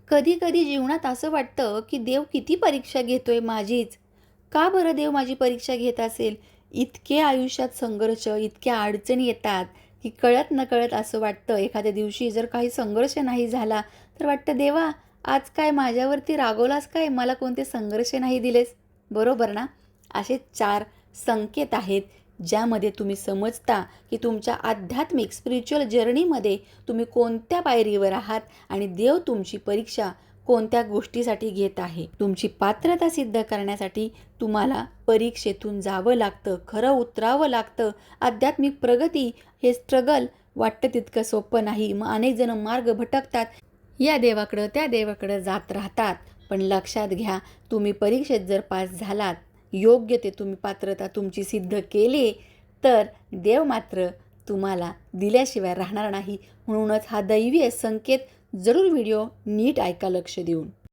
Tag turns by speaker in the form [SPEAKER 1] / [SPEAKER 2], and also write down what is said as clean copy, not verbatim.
[SPEAKER 1] कधी कधी जीवनात असं वाटतं की देव किती परीक्षा घेतोय माझीच. का बरं देव माझी परीक्षा घेत असेल? इतके आयुष्यात संघर्ष, इतक्या अडचणी येतात की कळत नकळत असं वाटतं, एखाद्या दिवशी जर काही संघर्ष नाही झाला तर वाटतं, देवा आज काय माझ्यावरती रागवलास काय, मला कोणते संघर्ष नाही दिलेस. बरोबर ना? असे चार संकेत आहेत ज्यामध्ये तुम्ही समजता की तुमच्या आध्यात्मिक स्पिरिच्युअल जर्नीमध्ये तुम्ही कोणत्या पायरीवर आहात आणि देव तुमची परीक्षा कोणत्या गोष्टीसाठी घेत आहे. तुमची पात्रता सिद्ध करण्यासाठी तुम्हाला परीक्षेतून जावं लागतं, खरं उतरावं लागतं. आध्यात्मिक प्रगती हे स्ट्रगल वाटतं तितकं सोपं नाही. मग अनेक जण मार्ग भटकतात, या देवाकडं त्या देवाकडं जात राहतात. पण लक्षात घ्या, तुम्ही परीक्षेत जर पास झालात, योग्य ते तुम्ही पात्रता तुमची सिद्ध केली, तर देव मात्र तुम्हाला दिल्याशिवाय राहणार नाही. म्हणूनच हा दैवीय संकेत जरूर व्हिडिओ नीट ऐका लक्ष देऊन.